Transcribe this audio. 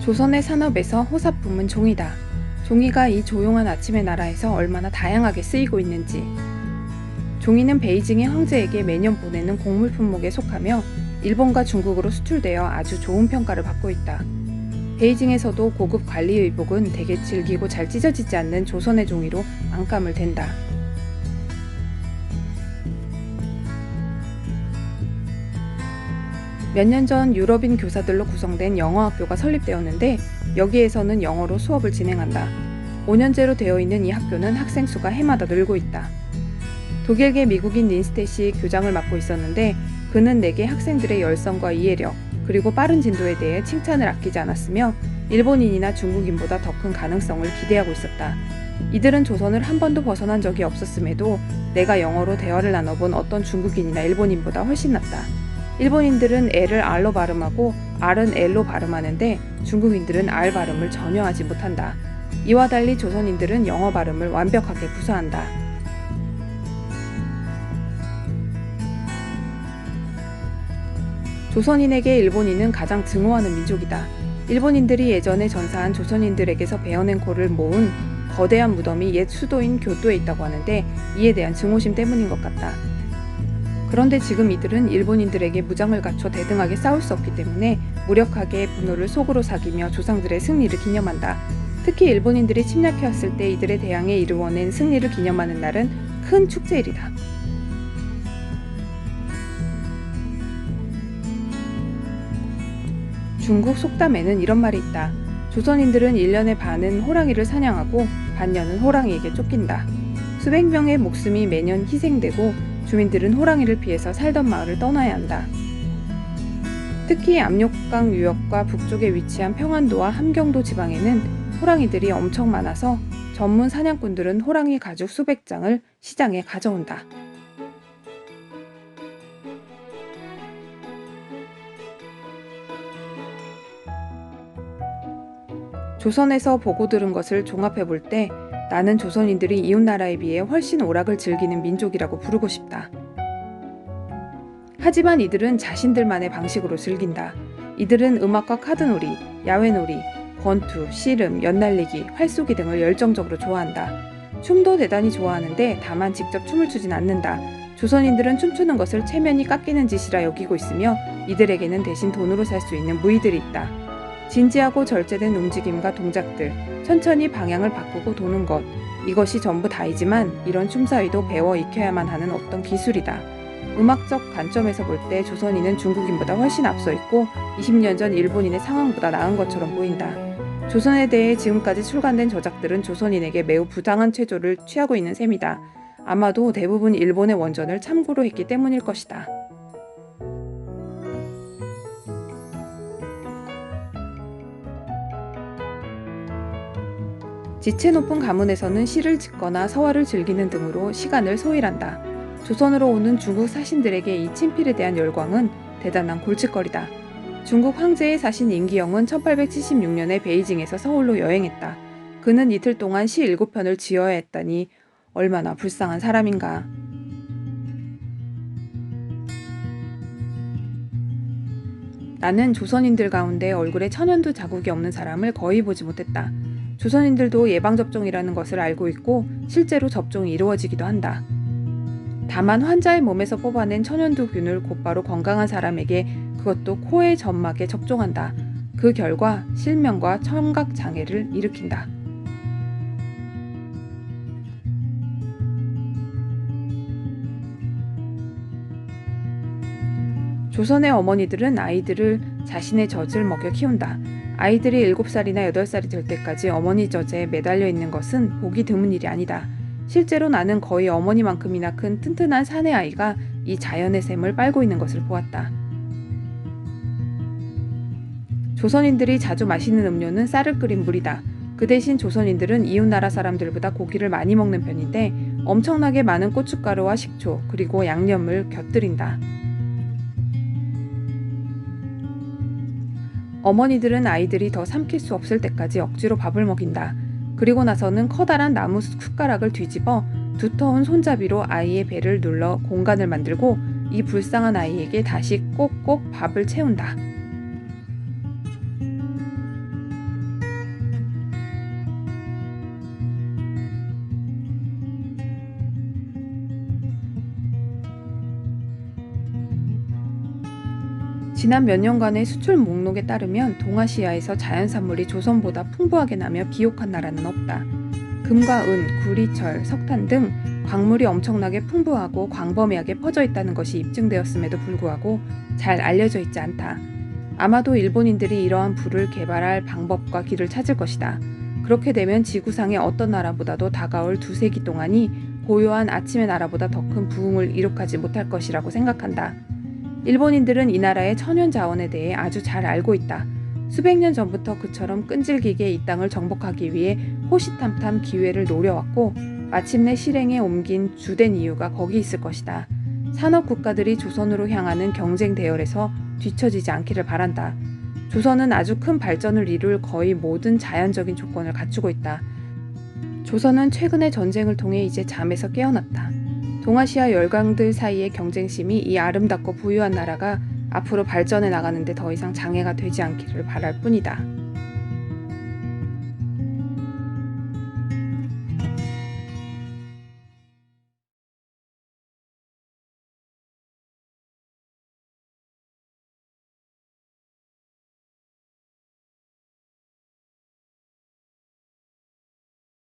조선의 산업에서 호사품은 종이다. 종이가 이 조용한 아침의 나라에서 얼마나 다양하게 쓰이고 있는지. 종이는 베이징의 황제에게 매년 보내는 곡물 품목에 속하며 일본과 중국으로 수출되어 아주 좋은 평가를 받고 있다. 베이징에서도 고급 관리 의복은 되게 질기고 잘 찢어지지 않는 조선의 종이로 안감을 댄다. 몇 년 전 유럽인 교사들로 구성된 영어학교가 설립되었는데 여기에서는 영어로 수업을 진행한다. 5년제로 되어 있는 이 학교는 학생 수가 해마다 늘고 있다. 독일계 미국인 린스텟이 교장을 맡고 있었는데 그는 내게 학생들의 열성과 이해력 그리고 빠른 진도에 대해 칭찬을 아끼지 않았으며 일본인이나 중국인보다 더 큰 가능성을 기대하고 있었다. 이들은 조선을 한 번도 벗어난 적이 없었음에도 내가 영어로 대화를 나눠본 어떤 중국인이나 일본인보다 훨씬 낫다. 일본인들은 L을 R로 발음하고 R은 L로 발음하는데 중국인들은 R 발음을 전혀 하지 못한다. 이와 달리 조선인들은 영어 발음을 완벽하게 구사한다. 조선인에게 일본인은 가장 증오하는 민족이다. 일본인들이 예전에 전사한 조선인들에게서 베어낸 코를 모은 거대한 무덤이 옛 수도인 교토에 있다고 하는데 이에 대한 증오심 때문인 것 같다. 그런데 지금 이들은 일본인들에게 무장을 갖춰 대등하게 싸울 수 없기 때문에 무력하게 분노를 속으로 사귀며 조상들의 승리를 기념한다. 특히 일본인들이 침략해왔을 때 이들에 대항해 이루어낸 승리를 기념하는 날은 큰 축제일이다. 중국 속담에는 이런 말이 있다. 조선인들은 1년의 반은 호랑이를 사냥하고 반년은 호랑이에게 쫓긴다. 수백 명의 목숨이 매년 희생되고 주민들은 호랑이를 피해서 살던 마을을 떠나야 한다. 특히 압록강 유역과 북쪽에 위치한 평안도와 함경도 지방에는 호랑이들이 엄청 많아서 전문 사냥꾼들은 호랑이 가죽 수백 장을 시장에 가져온다. 조선에서 보고 들은 것을 종합해 볼 때 나는 조선인들이 이웃나라에 비해 훨씬 오락을 즐기는 민족이라고 부르고 싶다. 하지만 이들은 자신들만의 방식으로 즐긴다. 이들은 음악과 카드놀이, 야외놀이, 권투, 씨름, 연날리기, 활쏘기 등을 열정적으로 좋아한다. 춤도 대단히 좋아하는데 다만 직접 춤을 추진 않는다. 조선인들은 춤추는 것을 체면이 깎이는 짓이라 여기고 있으며 이들에게는 대신 돈으로 살 수 있는 무기들이 있다. 진지하고 절제된 움직임과 동작들, 천천히 방향을 바꾸고 도는 것, 이것이 전부 다이지만 이런 춤사위도 배워 익혀야만 하는 어떤 기술이다. 음악적 관점에서 볼 때 조선인은 중국인보다 훨씬 앞서 있고 20년 전 일본인의 상황보다 나은 것처럼 보인다. 조선에 대해 지금까지 출간된 저작들은 조선인에게 매우 부당한 체조를 취하고 있는 셈이다. 아마도 대부분 일본의 원전을 참고로 했기 때문일 것이다. 지체 높은 가문에서는 시를 짓거나 서화를 즐기는 등으로 시간을 소일한다. 조선으로 오는 중국 사신들에게 이 친필에 대한 열광은 대단한 골칫거리다. 중국 황제의 사신 임기영은 1876년에 베이징에서 서울로 여행했다. 그는 이틀 동안 시 7편을 지어야 했다니 얼마나 불쌍한 사람인가. 나는 조선인들 가운데 얼굴에 천연두 자국이 없는 사람을 거의 보지 못했다. 조선인들도 예방접종이라는 것을 알고 있고 실제로 접종이 이루어지기도 한다. 다만 환자의 몸에서 뽑아낸 천연두균을 곧바로 건강한 사람에게 그것도 코의 점막에 접종한다. 그 결과 실명과 청각장애를 일으킨다. 조선의 어머니들은 아이들을 자신의 젖을 먹여 키운다. 아이들이 7살이나 8살이 될 때까지 어머니 젖에 매달려 있는 것은 보기 드문 일이 아니다. 실제로 나는 거의 어머니만큼이나 큰 튼튼한 사내 아이가 이 자연의 샘을 빨고 있는 것을 보았다. 조선인들이 자주 마시는 음료는 쌀을 끓인 물이다. 그 대신 조선인들은 이웃나라 사람들보다 고기를 많이 먹는 편인데 엄청나게 많은 고춧가루와 식초 그리고 양념을 곁들인다. 어머니들은 아이들이 더 삼킬 수 없을 때까지 억지로 밥을 먹인다. 그리고 나서는 커다란 나무 숟가락을 뒤집어 두터운 손잡이로 아이의 배를 눌러 공간을 만들고 이 불쌍한 아이에게 다시 꼭꼭 밥을 채운다. 지난 몇 년간의 수출 목록에 따르면 동아시아에서 자연산물이 조선보다 풍부하게 나며 비옥한 나라는 없다. 금과 은, 구리, 철, 석탄 등 광물이 엄청나게 풍부하고 광범위하게 퍼져 있다는 것이 입증되었음에도 불구하고 잘 알려져 있지 않다. 아마도 일본인들이 이러한 부를 개발할 방법과 길을 찾을 것이다. 그렇게 되면 지구상의 어떤 나라보다도 다가올 두세기 동안이 고요한 아침의 나라보다 더 큰 부흥을 이룩하지 못할 것이라고 생각한다. 일본인들은 이 나라의 천연 자원에 대해 아주 잘 알고 있다. 수백 년 전부터 그처럼 끈질기게 이 땅을 정복하기 위해 호시탐탐 기회를 노려왔고 마침내 실행에 옮긴 주된 이유가 거기 있을 것이다. 산업 국가들이 조선으로 향하는 경쟁 대열에서 뒤처지지 않기를 바란다. 조선은 아주 큰 발전을 이룰 거의 모든 자연적인 조건을 갖추고 있다. 조선은 최근의 전쟁을 통해 이제 잠에서 깨어났다. 동아시아 열강들 사이의 경쟁심이 이 아름답고 부유한 나라가 앞으로 발전해 나가는데 더 이상 장애가 되지 않기를 바랄 뿐이다.